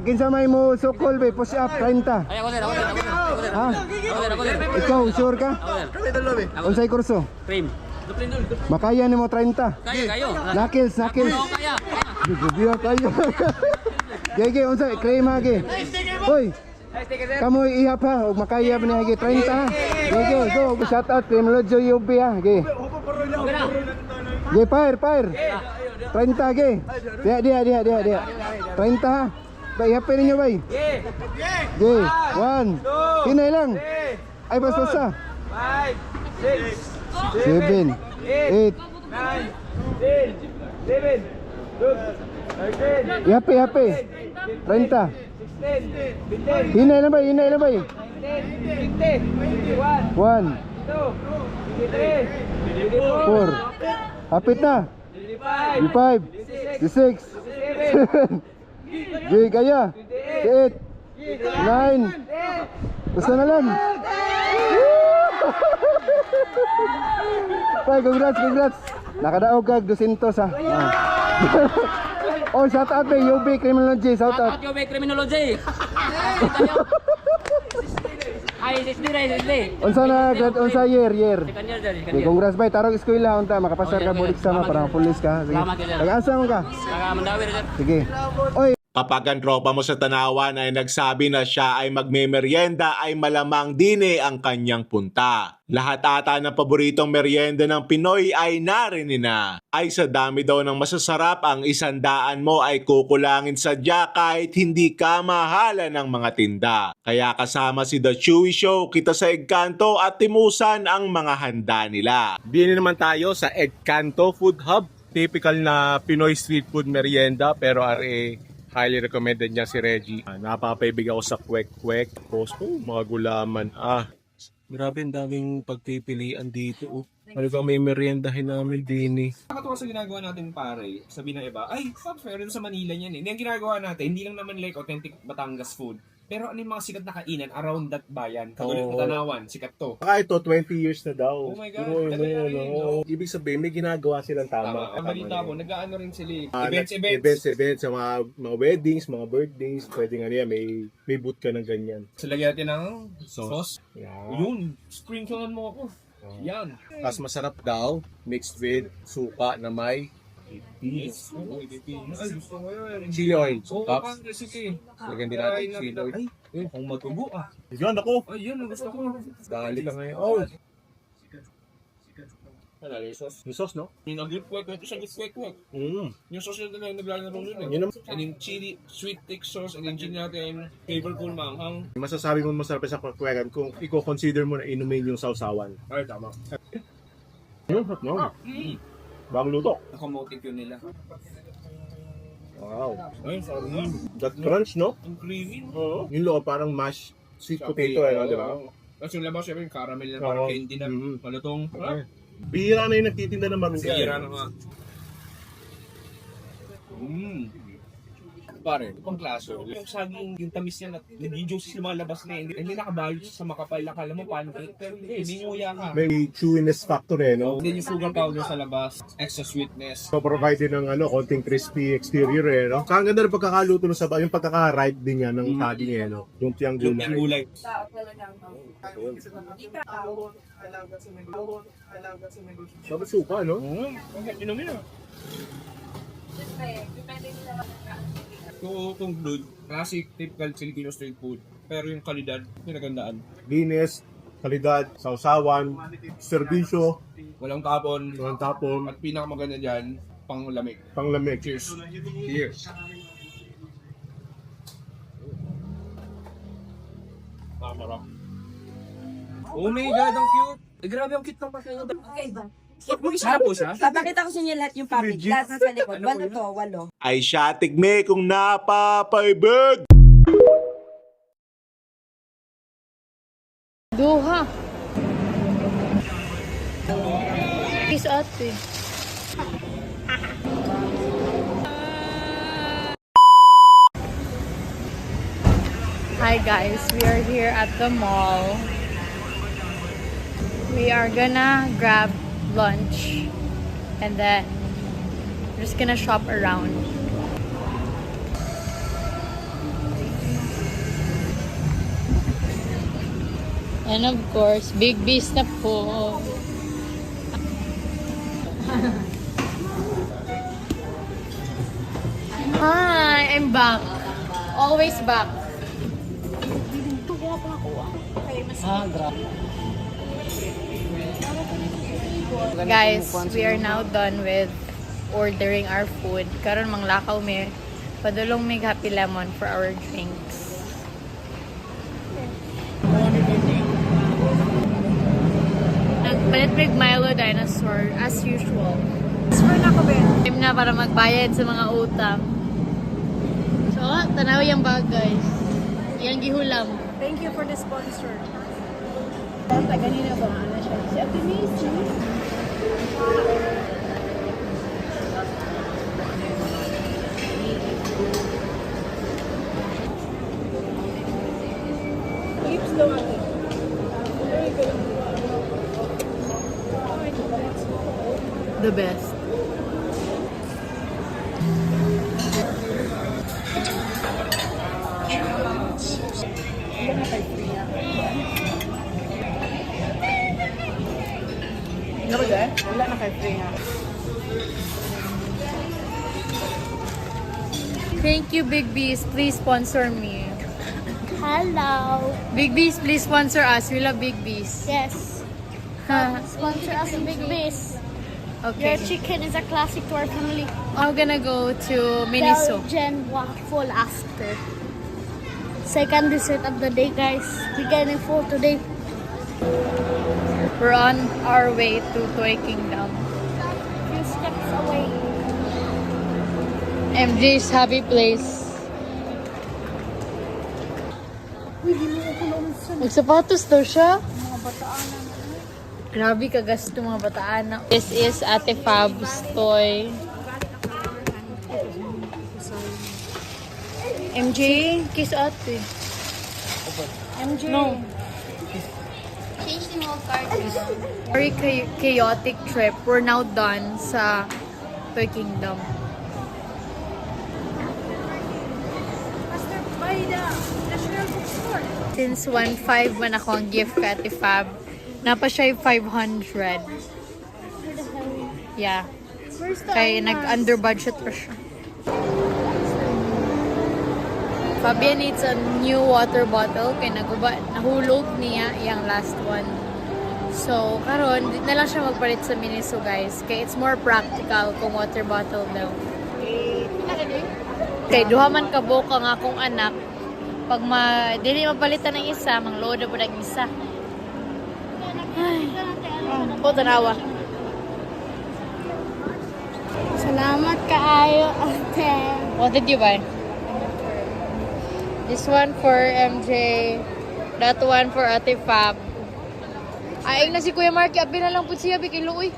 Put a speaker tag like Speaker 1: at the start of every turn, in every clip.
Speaker 1: Kinsa may mo sukol be, push up 30.
Speaker 2: Ay, ako sir, ako sir.
Speaker 1: Ha?
Speaker 2: Ako sir.
Speaker 1: Ikaw sure ka? Unsay kurso?
Speaker 2: Cream.
Speaker 1: Makaya nimo 30.
Speaker 2: Kaya kayo.
Speaker 1: Knuckles.
Speaker 2: Oo, kaya.
Speaker 1: Biyo kayo. Gege unsay cream age. Hoy. Kamu ihap ha, ug makaya ba ni 30 ha. Gege, go, shout out Criminology UP ha. Ge. Ge fire. 30 ge. Dia. 30 ha. Bay, ihapin ninyo bay. Ge. 1. Hinay lang. Ay basta. 5, 6, 7, 8, 9, 10, 11, 12, 13, Yape 30. Hinay na ba? 1, 4. Hapit na. 5, 6, 7. Gay kaya. 8, 9. Basta na lang. Pai, congrats. Nakadaog kag 200 ha. Oh, shout out kay UB Criminology, shout out.
Speaker 2: UB Criminology. Ay, 60.
Speaker 1: Unsa na grad unsa year?
Speaker 2: Second year.
Speaker 1: Okay, congrats bay, tarong eskwela unta makapasa ka bulik sama para pulis ka. Sige. Nag-asa mo ka?
Speaker 2: Taga Mandawi sir.
Speaker 1: Sige. Oy,
Speaker 3: Kapag ang tropa mo sa Tanawan ay nagsabi na siya ay magmemeryenda ay malamang dine ang kanyang punta. Lahat ata ng paboritong merienda ng Pinoy ay narinig na. Ay sa dami daw ng masasarap ang 100 mo ay kukulangin sadya kahit hindi ka mahalan ng mga tinda. Kaya kasama si The Chewy Show kita sa Edkanto at timusan ang mga handa nila.
Speaker 4: Bili naman tayo sa Edkanto Food Hub. Typical na Pinoy street food merienda pero RA highly recommended niya si Reggie. Napapaibig ako sa kwek-kwek. Tapos mga gulaman. Grabe ang daming pagpipilian dito. Ano ka may meriendahin namin din eh.
Speaker 5: Nakakatuwa sa ginagawa natin pare, sabi ng iba, ay, fair sa Manila yan eh. Hindi ang ginagawa natin, hindi lang naman like authentic Batangas food. Pero ano yung mga sikat na kainan around that bayan? Katulad ng Tanawan, sikat to.
Speaker 4: Ito, 20 years na daw.
Speaker 5: Oh my God,
Speaker 4: Pero,
Speaker 5: tagal na rin, no?
Speaker 4: Ibig sabihin, may ginagawa silang tama.
Speaker 5: Ang balita ko, nag-ano rin sila eh.
Speaker 4: Events, sa mga weddings, mga birthdays, pwede nga niya, may booth ka ng ganyan.
Speaker 5: So, lagyan natin ng sauce.
Speaker 4: Yeah.
Speaker 5: Yun, sprinklean mo ako. Yan.
Speaker 4: Tapos masarap daw, mixed with suka na may
Speaker 5: Yes. Ay, gusto ko yun.
Speaker 4: chili oil.
Speaker 5: Oo,
Speaker 4: Tapos,
Speaker 5: sige.
Speaker 4: lagyan din natin chili oil.
Speaker 5: Ay, mukhang matubo
Speaker 4: Yan ako.
Speaker 5: Ay, yun, ang gusto ko.
Speaker 4: Dali ka ngayon. Oh. Yung sauce, no?
Speaker 5: Yung nag-kwek, ito siya nag-kwek. Yung sauce na naglalaro nun eh.
Speaker 4: Yun naman.
Speaker 5: And yung chili, sweet thick sauce, and yung chili natin, flavorful manghang.
Speaker 4: Masasabi mo masarap sa kwekwekan kung i-consider mo na inumin yung sausawan.
Speaker 5: Ay, tama.
Speaker 4: No? Bagong luto.
Speaker 5: Nakamotive yun nila.
Speaker 4: Wow.
Speaker 5: Ay, sarap.
Speaker 4: That crunch, no?
Speaker 5: Ang creamy.
Speaker 4: Oo. Yung loob parang mashed sweet potato, di ba?
Speaker 5: Tapos yung labas, syempre yung caramel na parang candy na malutong.
Speaker 4: Bihira na yung nagtitinda ng mangga.
Speaker 5: Bihira na nga. Pare, pang klaso. Yung saging, yung tamis niya, nag-juicy lumalabas na hindi nakabalot sa makapal. Akala mo paano. Pero hindi nguya ka.
Speaker 4: May chewiness factor no?
Speaker 5: Hindi yung sugar powder sa labas, extra sweetness.
Speaker 4: So provide din ng konting crispy exterior no? Saka ang ganda ng pagkakaluto ng sabaw, yung pagkaka-ripe din yan ng saging no? Yung tiyang
Speaker 5: Yung
Speaker 4: gulay.
Speaker 5: gulay.
Speaker 4: Sabi suka, no?
Speaker 5: Inumin na. To conclude, classic, typical Filipino street food. Pero yung kalidad, pinagandaan.
Speaker 4: Linis, kalidad, sausawan, serbisyo,
Speaker 5: Walang tapon.
Speaker 4: walang tapon,
Speaker 5: At pinakamaganda dyan, panglamig.
Speaker 4: panglamig.
Speaker 5: Cheers.
Speaker 4: Cheers.
Speaker 5: Masarap. Oh my God, ang cute! Eh, grabe ang cute ng pasaya.
Speaker 6: Okay ba?
Speaker 5: Sarap po siya?
Speaker 6: Papakita ko sa inyo lahat yung public. Lahat na sa likod. Walo to, walo.
Speaker 3: Ay siya tigme kung napapaibig!
Speaker 7: Duha. Kiss ate. Hi guys, we are here at the mall. We are gonna grab lunch and then we're just gonna shop around. And of course, Big Beast na po. Hi, I'm back. Always back. Guys, we are now done with ordering our food. Karon manglakaw mi. Padulong mig Happy Lemon for our drinks. Nagpalit mig Milo Dinosaur as usual. Time na para magbayad sa mga utang. So, tanaw yung bag guys. Yang gihulam.
Speaker 6: Thank you for the sponsor.
Speaker 7: Ganina ba ano siya? Si Ate Macy. The best.
Speaker 6: Wala na kay free ha.
Speaker 7: Thank you, Big Beast. Please sponsor me.
Speaker 8: Hello.
Speaker 7: Big Beast, please sponsor us. We love Big Beast.
Speaker 8: Yes. Sponsor us a Big Beast.
Speaker 7: Okay.
Speaker 8: Your chicken is a classic to our family.
Speaker 7: I'm gonna go to Miniso.
Speaker 8: Belgian waffle after. Second dessert of the day, guys. We're getting full today.
Speaker 7: We're on our way to Toy Kingdom.
Speaker 8: Few steps away.
Speaker 7: MJ's Happy Place. Magsapatos daw siya. Grabe kagasto mga bataan na. This is Ate Fab's toy. MJ, kiss ate.
Speaker 8: MJ.
Speaker 7: No.
Speaker 8: Change the whole card.
Speaker 7: Very chaotic trip. We're now done sa Toy Kingdom. Since 1.5 man ako ang gift ka Ate Fab, napa siya yung 500. Yeah.
Speaker 8: Where's the
Speaker 7: Kaya nag-under budget pa siya. Fabian needs a new water bottle kaya nahulog niya yung last one. So, karon di na lang siya magpalit sa Miniso guys. Kaya it's more practical kung water bottle daw. Kaya duha man kabuka nga akong anak. Pag dili mapalitan ng isa, mangload na po ng isa. Ay. Oh, tanawa.
Speaker 8: Salamat kaayo, ate.
Speaker 7: What did you buy? This one for MJ. That one for Ate Fab. Aing na si Kuya Marky. Abi na lang po siya. Bikilo, uy.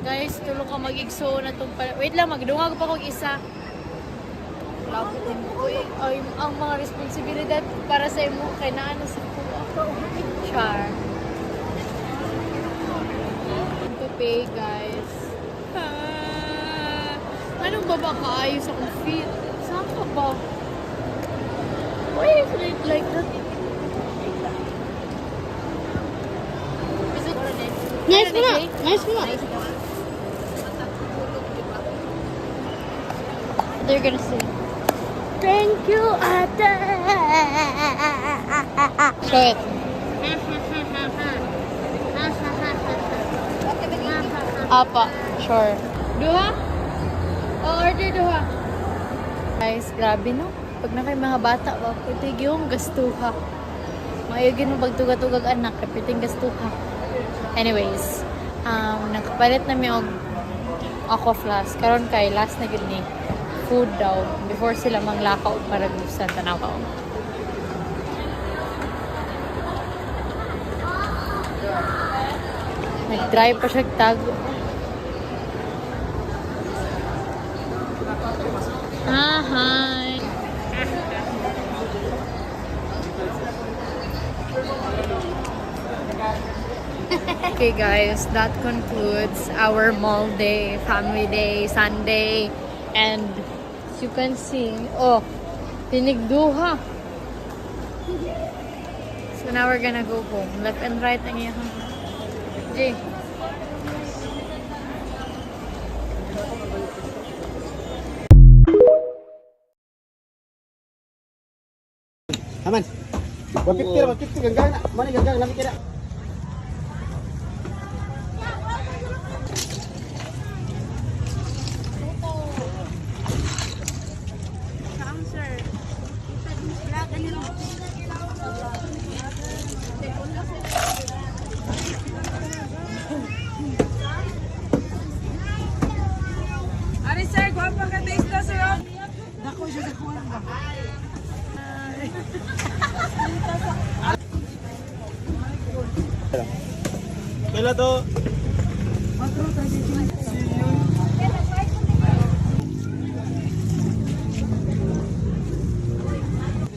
Speaker 7: Guys, tulong ka mag-igso na itong wait lang, magdungag pa kong isa. Lapit din mo. Uy, ay, ang mga responsibilidad para sa imo kay naano sa kuha. Char. To pay, guys. Anong baba kaayos akong feet? Saan ka ba? Why is it like that? Is it
Speaker 8: Nice mo na. Nice mo na.
Speaker 7: They're gonna say.
Speaker 8: Thank you, ate.
Speaker 7: Show it. Apa. Sure. Duha? O, order duha. Guys, grabe no? Pag na kayo mga bata, pitig yung gastuha. Mayagin mo pagtugag-tugag anak, kapiting gastuha. Anyways, nakapalit na mi og aqua flask. Karon kay last na gid ni food daw before sila manglakaw para gusan tanaw ka. Nag-try pa siya tago. Hi. Okay guys, that concludes our mall day, family day, Sunday, and as you can see, oh, tinigduha. So So now we're gonna go home. Left and right ang iyang. Jay.
Speaker 1: Aman. 150 ganggang na. Mana ganggang lami kira.
Speaker 6: Ari sir, guwapa ka taste na sir. Dako siya sa kuwan ba?
Speaker 4: Kailan to?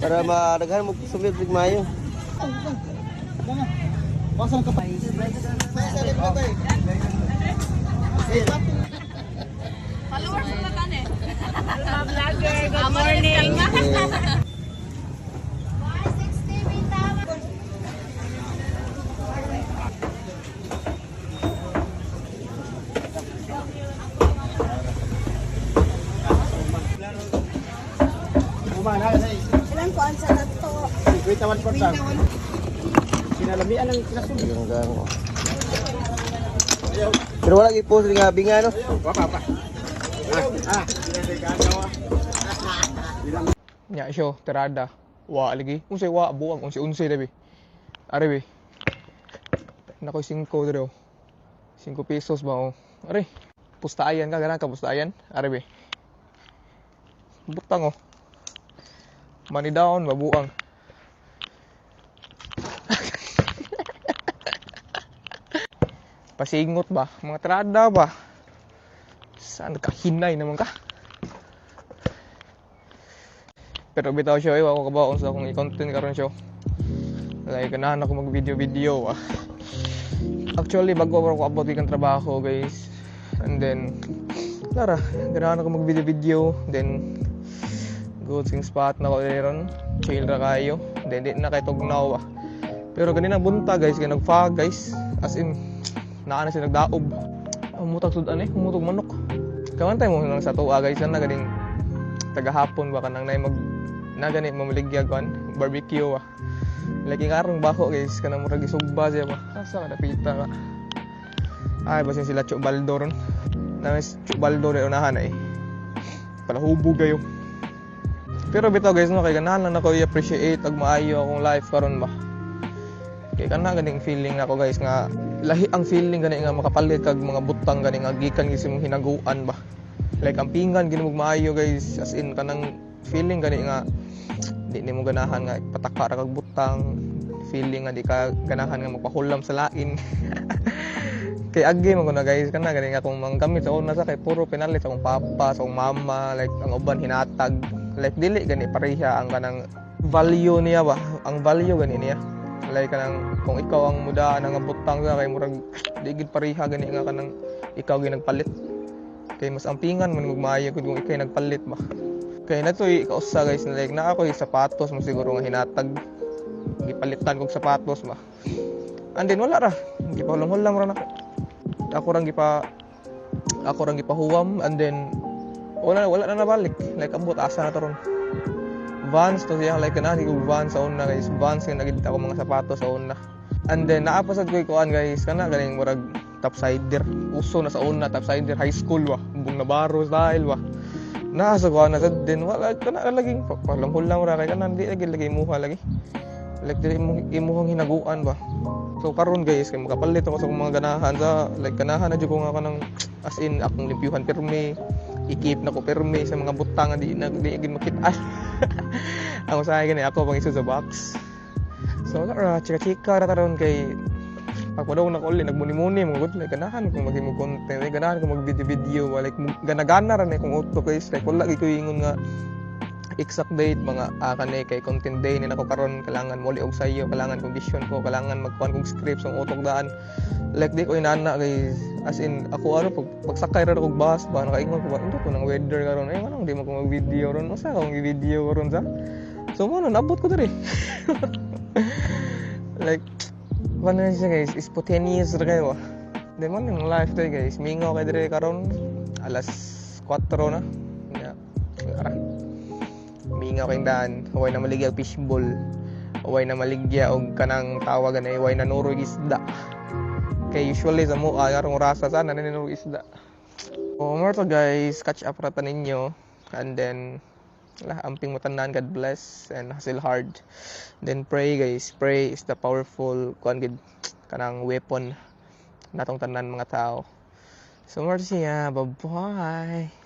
Speaker 1: Para madaghan mo sumit big mayo. Pasang ka pa.
Speaker 6: Followers na kan eh. Vlogger, good morning.
Speaker 8: Ilang kuan sa nato.
Speaker 1: Wait naman po sa. Sinalamian ang klaso. Pero wala gi-post nga binga no. Pa.
Speaker 9: Nya siyo, tirada. Wa lagi. Unsay wa buang, unsi dabi. Are be. Nakoy 5 dre. 5 pesos ba oh. Are. Pustayan ka gana ka pustayan. Are be. Butang oh. Money down, mabuang. Pasingot ba? Mga tirada ba? Saan ka? Hinay naman ka? Pero bitaw siya, iwa ko kabaon sa akong i-content karon siya. Like, ganahan ako mag-video. Actually, bago ako abot ikang trabaho, guys. And then, tara, ganahan ako mag-video. Then, good sing spot na ko ron. Chill ra kayo. Then, di na kay tugnaw. Pero ganina bunta, guys. Kaya nag-fog, guys. As in, naana siya nagdaob. Umutag sudan eh, umutog manok. Kamantay mo lang sa tuwa, guys. Na ganing tagahapon ba kanang nay mag na gani mamaligya kan barbecue lagi karong bako guys kanang murag isugba siya ba asa ka napita ka ay basin sila Chubaldo ron na mas Chubaldo rin unahan eh palahubog kayo pero bitaw guys no kay ganahan lang ako i-appreciate ag maayo akong life karon ba kay kana ganing feeling nako guys nga lahi ang feeling gani nga makapalit kag mga butang gani nga gikan gis imong hinaguan ba like ang pingan gini mo maayo guys as in kanang feeling gani nga di nimo ganahan nga patakpa ra kag butang feeling nga di ka ganahan nga magpahulam sa lain kay agi mo na guys kana gani nga akong manggamit sa una sa kay puro pinalit sa akong papa sa akong mama like ang uban hinatag like dili gani pareha ang kanang value niya ba ang value gani niya like kanang kung ikaw ang mudaan nga butang sa kay murag di gid pareha gani nga kanang ikaw gyud nagpalit kay mas ampingan man magmaayo kung ikay nagpalit ba kay natoy kausa guys na like na ako sapatos mo siguro nga hinatag gipalitan kog sapatos ba and then wala ra gipahulam-hulam ra nako ako rang gipahuwam and then wala na nabalik like abot asa na taron Vans to siya like kanani kog Vans sa una guys Vans nga nagid ako mga sapatos sa una and then naapasad ko ikuan guys kana ganing murag topsider uso na sa una topsider high school ba bung nabaro style ba nasa ko na sad din wala kana laging palang-hulang ra kay kanan di lagi imuha lagi like dili imuhang hinaguan ba so karon guys kay makapalit ako sa mga ganahan sa like ganahan na jud ko nga kanang as in akong limpyuhan pirmi i-keep na ko pirmi sa mga butang di gid makit-an ang usahay gani ako pang isu sa box so ra chika-chika ra taron kay pagpadaw na ko ulit nagmuni-muni mga good like ganahan kung maging content like ganahan kung mag-video like gana-gana ra na kung auto guys like wala ko ingon nga exact date mga kanay kay content day ni nako karon kailangan mo og sayo kailangan condition ko kailangan magkuan kog script sa auto daan like di ko inana guys as in ako pagsakay ra og bus ba nakaingon ko ba indi ko nang weather karon ay manong di mo ko mag-video ron usa ka mag-video karon sa so mo nabot ko diri Like, ano na siya guys, spontaneous na kayo. Di man yung life to guys. Mingaw kayo dire karon alas 4 na. Yeah. Ara. Mingaw kayong daan. Huwag na maligya fishball. Huwag na maligya og kanang tawagan ay huwag na nurog isda. Kaya usually sa mukha, karong rasa sana naninurog isda. So, more to guys, catch up rata ninyo. And then, amping mo tanan, God bless, and hustle hard. Then pray guys, pray is the powerful kanang weapon natong tanan mga tao. So more to siya, bye bye.